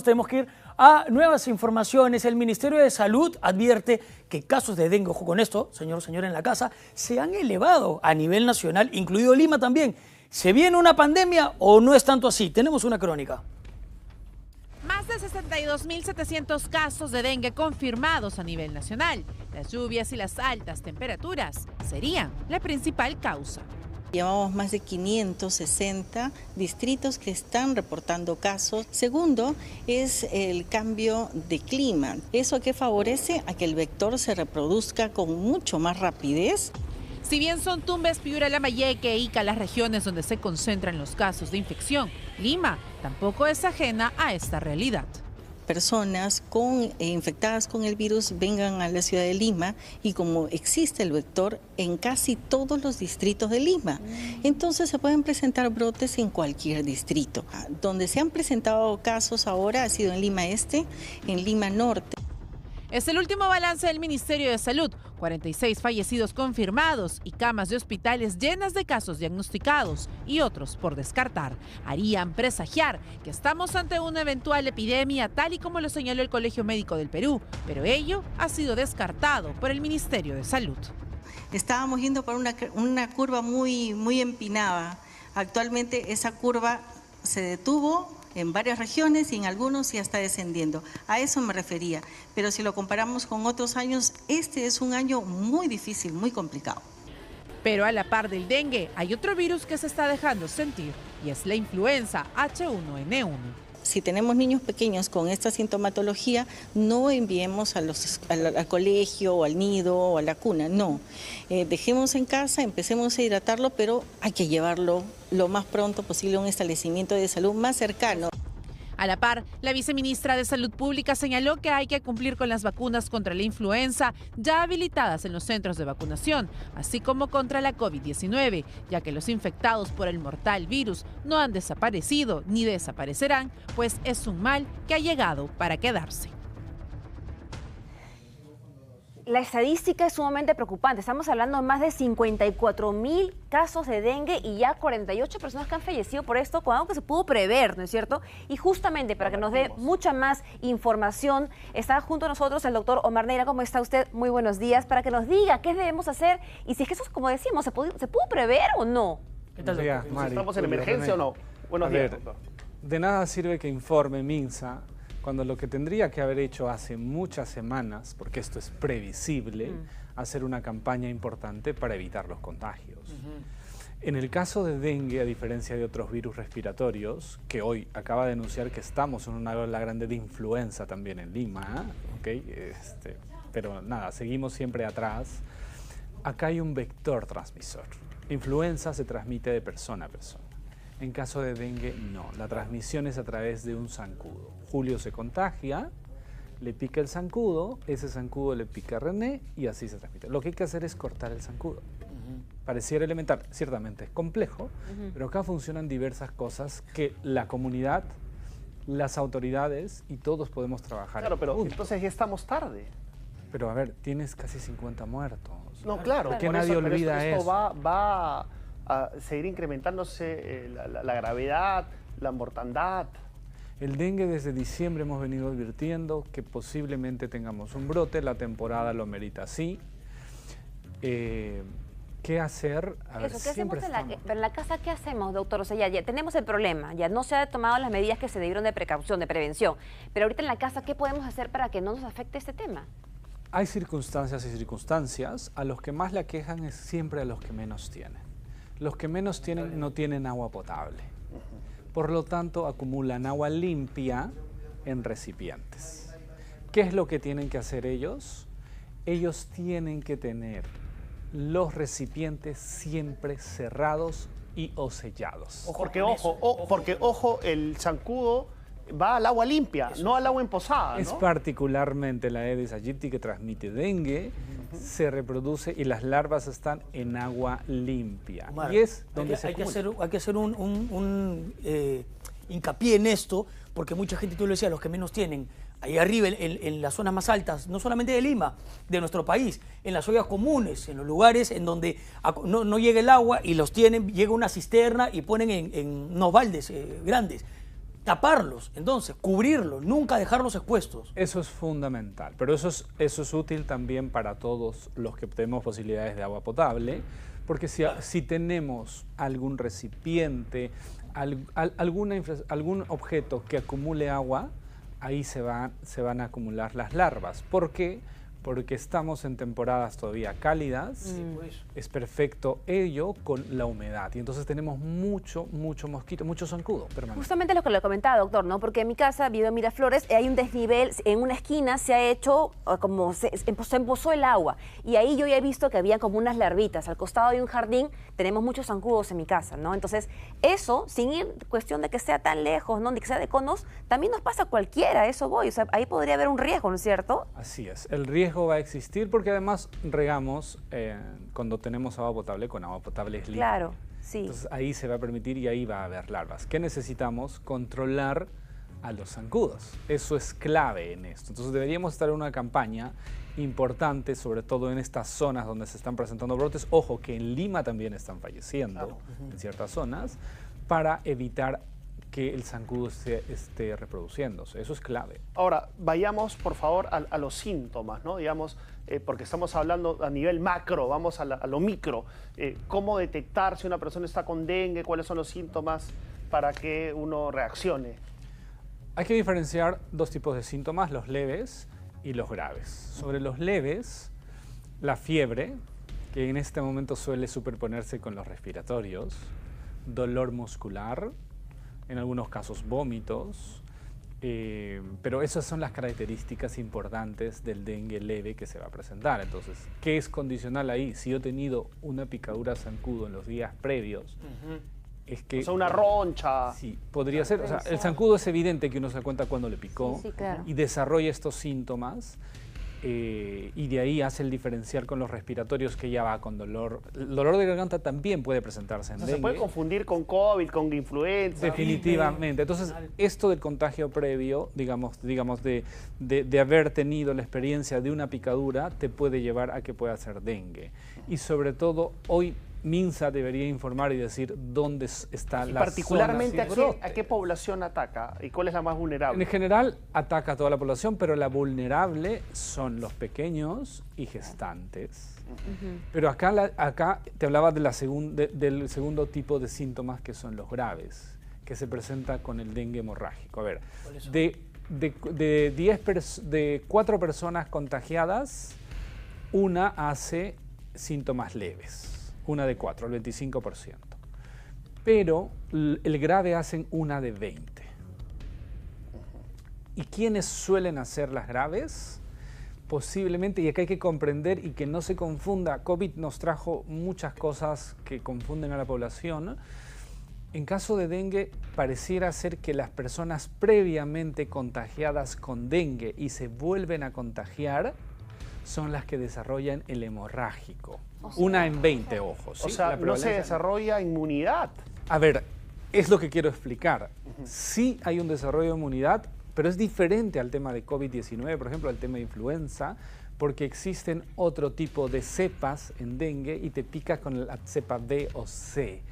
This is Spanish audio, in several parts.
tenemos que ir a nuevas informaciones. El Ministerio de Salud advierte que casos de dengue, ojo con esto, señora en la casa, se han elevado a nivel nacional, incluido Lima también. ¿Se viene una pandemia o no es tanto así? Tenemos una crónica. Más de 62.700 casos de dengue confirmados a nivel nacional. Las lluvias y las altas temperaturas serían la principal causa. Llevamos más de 560 distritos que están reportando casos. Segundo es el cambio de clima. Eso que favorece a que el vector se reproduzca con mucho más rapidez. Si bien son Tumbes, Piura, Lambayeque e Ica las regiones donde se concentran los casos de infección, Lima tampoco es ajena a esta realidad. Personas infectadas con el virus vengan a la ciudad de Lima y como existe el vector en casi todos los distritos de Lima, entonces se pueden presentar brotes en cualquier distrito. Donde se han presentado casos ahora ha sido en Lima Este, en Lima Norte. Es el último balance del Ministerio de Salud, 46 fallecidos confirmados y camas de hospitales llenas de casos diagnosticados y otros por descartar. Harían presagiar que estamos ante una eventual epidemia, tal y como lo señaló el Colegio Médico del Perú, pero ello ha sido descartado por el Ministerio de Salud. Estábamos yendo por una curva muy empinada. Actualmente esa curva se detuvo en varias regiones y en algunos ya está descendiendo. A eso me refería. Pero si lo comparamos con otros años, este es un año muy difícil, muy complicado. Pero a la par del dengue, hay otro virus que se está dejando sentir y es la influenza H1N1. Si tenemos niños pequeños con esta sintomatología, no enviemos al colegio o al nido o a la cuna, no. Dejemos en casa, empecemos a hidratarlo, pero hay que llevarlo lo más pronto posible a un establecimiento de salud más cercano. A la par, la viceministra de Salud Pública señaló que hay que cumplir con las vacunas contra la influenza ya habilitadas en los centros de vacunación, así como contra la COVID-19, ya que los infectados por el mortal virus no han desaparecido ni desaparecerán, pues es un mal que ha llegado para quedarse. La estadística es sumamente preocupante. Estamos hablando de más de 54.000 casos de dengue y ya 48 personas que han fallecido por esto, con algo que se pudo prever, ¿no es cierto? Y justamente para que nos dé mucha más información, está junto a nosotros el doctor Omar Neira. ¿Cómo está usted? Muy buenos días. Para que nos diga qué debemos hacer y si es que eso, como decíamos, ¿se pudo prever o no? ¿Qué tal, doctor? Mari, ¿estamos en emergencia o no? Buenos días, doctor. De nada sirve que informe MINSA cuando lo que tendría que haber hecho hace muchas semanas, porque esto es previsible, hacer una campaña importante para evitar los contagios. En el caso de dengue, a diferencia de otros virus respiratorios, que hoy acaba de anunciar que estamos en una ola grande de influenza también en Lima, pero nada, seguimos siempre atrás. Acá hay un vector transmisor. Influenza se transmite de persona a persona. En caso de dengue, no. La transmisión es a través de un zancudo. Julio se contagia, le pica el zancudo, ese zancudo le pica a René y así se transmite. Lo que hay que hacer es cortar el zancudo. Pareciera elemental, ciertamente es complejo, pero acá funcionan diversas cosas que la comunidad, las autoridades y todos podemos trabajar. Claro, pero entonces ya estamos tarde. Pero a ver, tienes casi 50 muertos. No, claro. Porque nadie olvida eso. Esto va a seguir incrementándose la gravedad, la mortandad. El dengue desde diciembre hemos venido advirtiendo que posiblemente tengamos un brote, la temporada lo merita así. ¿Qué hacer? A ver, ¿Qué hacemos en la casa? ¿Qué hacemos, doctor? O sea, ya tenemos el problema, ya no se han tomado las medidas que se debieron de precaución, de prevención, pero ahorita en la casa, ¿qué podemos hacer para que no nos afecte este tema? Hay circunstancias y circunstancias. A los que más le aquejan es siempre a los que menos tienen. Los que menos tienen no tienen agua potable. Por lo tanto, acumulan agua limpia en recipientes. ¿Qué es lo que tienen que hacer ellos? Ellos tienen que tener los recipientes siempre cerrados y o sellados. Porque ojo, el zancudo va al agua limpia, no al agua emposada, ¿no? Es particularmente la Aedes aegypti que transmite dengue, se reproduce y las larvas están en agua limpia. Omar, y es donde hay que hacer un hincapié en esto, porque mucha gente, tú lo decías, los que menos tienen, ahí arriba en las zonas más altas, no solamente de Lima, de nuestro país, en las ollas comunes, en los lugares en donde no llega el agua y los tienen, llega una cisterna y ponen en unos baldes grandes. taparlos, entonces, cubrirlos, nunca dejarlos expuestos. Eso es fundamental, pero eso es útil también para todos los que tenemos posibilidades de agua potable, porque si tenemos algún recipiente, algún objeto que acumule agua, ahí se van a acumular las larvas. ¿Por qué? Porque estamos en temporadas todavía cálidas, es perfecto ello con la humedad y entonces tenemos mucho mosquito, mucho zancudo permanente. Justamente lo que le comentaba, doctor, ¿no? Porque en mi casa, vivo en Miraflores, hay un desnivel, en una esquina se ha hecho como se embozó el agua y ahí yo ya he visto que había como unas larvitas. Al costado de un jardín tenemos muchos zancudos en mi casa, ¿no? Entonces eso, sin ir cuestión de que sea tan lejos, ¿no? De que sea de conos, también nos pasa a cualquiera, a eso voy. O sea, ahí podría haber un riesgo, ¿no es cierto? Así es, el riesgo va a existir porque además regamos cuando tenemos agua potable con agua potable es limpia. Claro, sí. Entonces ahí se va a permitir y ahí va a haber larvas. ¿Qué necesitamos? Controlar a los zancudos. Eso es clave en esto. Entonces deberíamos estar en una campaña importante, sobre todo en estas zonas donde se están presentando brotes. Ojo que en Lima también están falleciendo en ciertas zonas para evitar que el zancudo esté reproduciéndose. Eso es clave. Ahora, vayamos por favor a los síntomas, ¿no? Digamos, porque estamos hablando a nivel macro, vamos a lo micro. ¿Cómo detectar si una persona está con dengue? ¿Cuáles son los síntomas para que uno reaccione? Hay que diferenciar dos tipos de síntomas, los leves y los graves. Sobre los leves, la fiebre, que en este momento suele superponerse con los respiratorios, dolor muscular, en algunos casos vómitos, pero esas son las características importantes del dengue leve que se va a presentar. Entonces, ¿qué es condicional ahí? Si yo he tenido una picadura zancudo en los días previos, es que... O sea, una roncha. Sí, podría ser. O sea, el zancudo es evidente que uno se da cuenta cuando le picó claro. y desarrolla estos síntomas. Y de ahí hace el diferencial con los respiratorios que ya va con dolor. El dolor de garganta también puede presentarse en dengue. Se puede confundir con COVID, con influenza. Definitivamente. Entonces, esto del contagio previo, digamos de haber tenido la experiencia de una picadura, te puede llevar a que pueda ser dengue. Y sobre todo, hoy MINSA debería informar y decir dónde está la particularmente zona. ¿a qué población ataca y cuál es la más vulnerable? En general ataca a toda la población, pero la vulnerable son los pequeños y gestantes. Pero acá te hablaba de del segundo tipo de síntomas que son los graves, que se presenta con el dengue hemorrágico. A ver, de 4 personas contagiadas, una hace síntomas leves. Una de 4, el 25%. Pero el grave hacen una de 20. ¿Y quiénes suelen hacer las graves? Posiblemente, y acá hay que comprender y que no se confunda, COVID nos trajo muchas cosas que confunden a la población. En caso de dengue, pareciera ser que las personas previamente contagiadas con dengue y se vuelven a contagiar, son las que desarrollan el hemorrágico. Una en 20 ojos. ¿Sí? O sea, no se desarrolla inmunidad. A ver, es lo que quiero explicar. Sí hay un desarrollo de inmunidad, pero es diferente al tema de COVID-19, por ejemplo, al tema de influenza, porque existen otro tipo de cepas en dengue y te picas con la cepa B o C.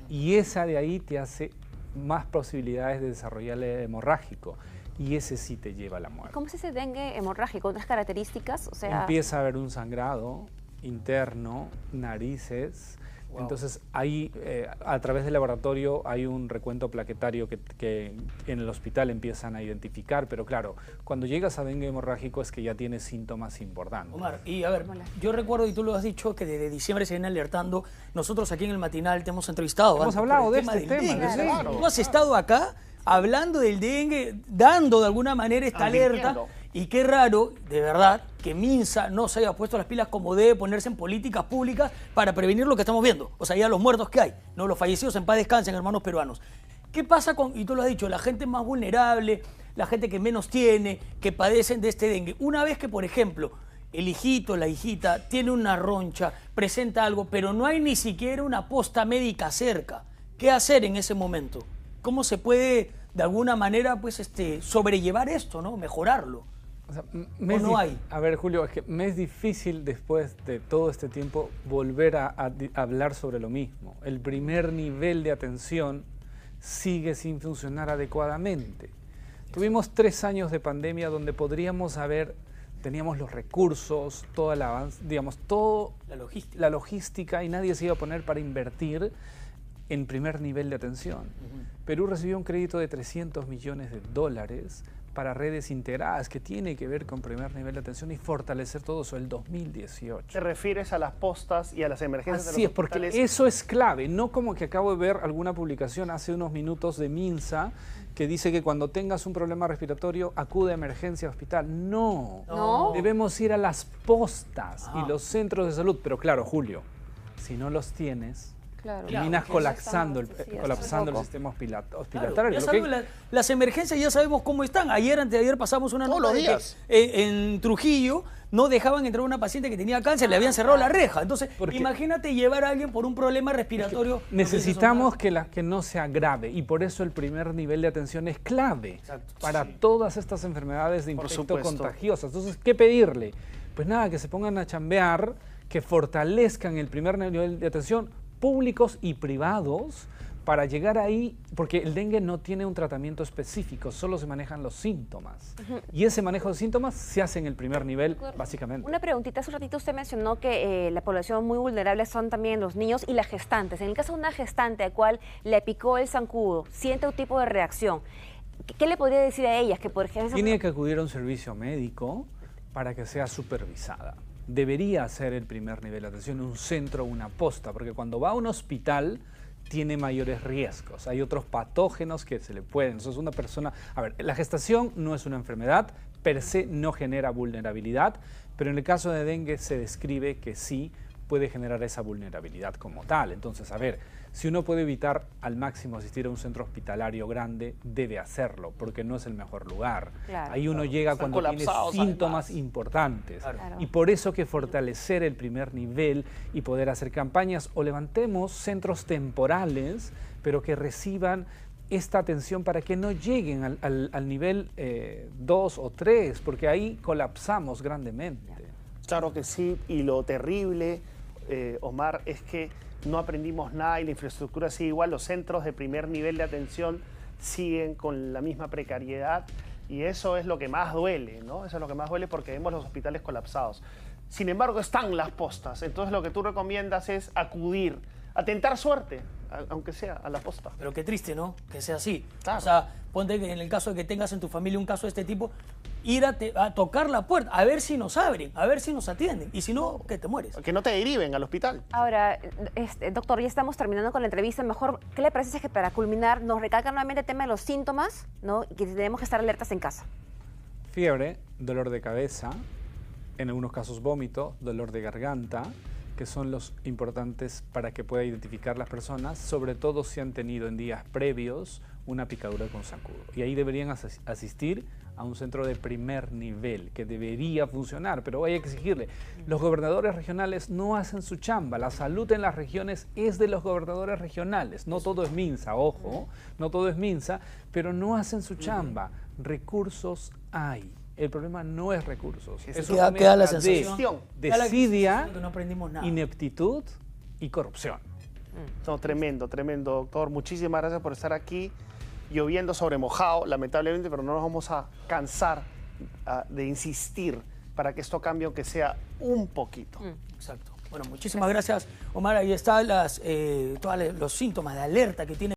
Y esa de ahí te hace más posibilidades de desarrollar el hemorrágico. Y ese sí te lleva a la muerte. ¿Cómo es ese dengue hemorrágico? ¿Otras características? O sea... Empieza a haber un sangrado interno, narices. Wow. Entonces, ahí, a través del laboratorio, hay un recuento plaquetario que en el hospital empiezan a identificar. Pero claro, cuando llegas a dengue hemorrágico es que ya tienes síntomas importantes. Omar, y a ver, yo recuerdo, y tú lo has dicho, que desde diciembre se viene alertando. Nosotros aquí en el Matinal te hemos entrevistado. Hemos hablado de este tema. Claro. Tú has estado acá hablando del dengue, dando de alguna manera esta alerta. Y qué raro, de verdad, que MINSA no se haya puesto las pilas como debe ponerse en políticas públicas para prevenir lo que estamos viendo. O sea, ya los muertos que hay, no los fallecidos en paz descansen, hermanos peruanos. ¿Qué pasa con, y tú lo has dicho, la gente más vulnerable, la gente que menos tiene, que padecen de este dengue? Una vez que, por ejemplo, el hijito, la hijita, tiene una roncha, presenta algo, pero no hay ni siquiera una posta médica cerca, ¿qué hacer en ese momento? ¿Cómo se puede, de alguna manera, pues, sobrellevar esto, ¿no? Mejorarlo. O sea, ¿O no hay? A ver, Julio, es que me es difícil después de todo este tiempo volver a hablar sobre lo mismo. El primer nivel de atención sigue sin funcionar adecuadamente. Tuvimos 3 años de pandemia donde teníamos los recursos, toda la, digamos, toda la logística y nadie se iba a poner para invertir en primer nivel de atención. Perú recibió un crédito de $300 millones para redes integradas, que tiene que ver con primer nivel de atención y fortalecer todo eso el 2018. ¿Te refieres a las postas y a las emergencias? Así es, porque eso es clave, no como que acabo de ver alguna publicación hace unos minutos de MINSA que dice que cuando tengas un problema respiratorio acude a emergencia hospital. No, debemos ir a las postas y los centros de salud, pero claro, Julio, si no los tienes, terminas colapsando el sistema hospitalario. Claro, las emergencias ya sabemos cómo están. Anteayer pasamos una nota de que en Trujillo no dejaban entrar a una paciente que tenía cáncer, le habían cerrado la reja. Entonces, imagínate llevar a alguien por un problema respiratorio. Necesitamos que no sea grave y por eso el primer nivel de atención es clave para todas estas enfermedades de infecto contagiosas. Entonces, ¿qué pedirle? Pues nada, que se pongan a chambear, que fortalezcan el primer nivel de atención, públicos y privados, para llegar ahí, porque el dengue no tiene un tratamiento específico, solo se manejan los síntomas. Y ese manejo de síntomas se hace en el primer nivel, básicamente. Una preguntita, hace un ratito usted mencionó que la población muy vulnerable son también los niños y las gestantes. En el caso de una gestante a cual le picó el zancudo, siente un tipo de reacción, ¿qué le podría decir a ellas? Que por ejemplo tiene que acudir a un servicio médico para que sea supervisada. Debería ser el primer nivel de atención, un centro o una posta, porque cuando va a un hospital tiene mayores riesgos. Hay otros patógenos que se le pueden. Entonces una persona... A ver, la gestación no es una enfermedad, per se no genera vulnerabilidad, pero en el caso de dengue se describe que sí puede generar esa vulnerabilidad como tal. Entonces, a ver, si uno puede evitar al máximo asistir a un centro hospitalario grande, debe hacerlo, porque no es el mejor lugar. Ahí uno llega cuando tiene síntomas importantes. Y por eso que fortalecer el primer nivel y poder hacer campañas o levantemos centros temporales, pero que reciban esta atención para que no lleguen al nivel 2 o 3, porque ahí colapsamos grandemente. Claro que sí, y lo terrible, Omar, es que no aprendimos nada y la infraestructura sigue igual. Los centros de primer nivel de atención siguen con la misma precariedad y eso es lo que más duele, ¿no? Eso es lo que más duele porque vemos los hospitales colapsados. Sin embargo, están las postas. Entonces, lo que tú recomiendas es acudir, a tentar suerte, aunque sea a la posta. Pero qué triste, ¿no? Que sea así. Claro. O sea, ponte que en el caso de que tengas en tu familia un caso de este tipo, ir a tocar la puerta, a ver si nos abren, a ver si nos atienden. Y si no, que te mueres. Que no te deriven al hospital. Ahora, doctor, ya estamos terminando con la entrevista. Mejor, ¿qué le parece si es que para culminar nos recalca nuevamente el tema de los síntomas, ¿no? Y que tenemos que estar alertas en casa? Fiebre, dolor de cabeza, en algunos casos vómito, dolor de garganta, que son los importantes para que pueda identificar las personas, sobre todo si han tenido en días previos una picadura con zancudo. Y ahí deberían asistir a un centro de primer nivel, que debería funcionar, pero hay que exigirle. Los gobernadores regionales no hacen su chamba. La salud en las regiones es de los gobernadores regionales. No todo es MINSA, ojo, no todo es MINSA, pero no hacen su chamba. Recursos hay. El problema no es recursos, es una queda la mezcla sensación, de desidia, que no aprendimos nada. ineptitud y corrupción. No, tremendo, tremendo, doctor. Muchísimas gracias por estar aquí. Lloviendo sobre mojado, lamentablemente, pero no nos vamos a cansar de insistir para que esto cambie, aunque sea un poquito. Exacto. Bueno, muchísimas gracias, Omar. Ahí están todos los síntomas de alerta que tiene.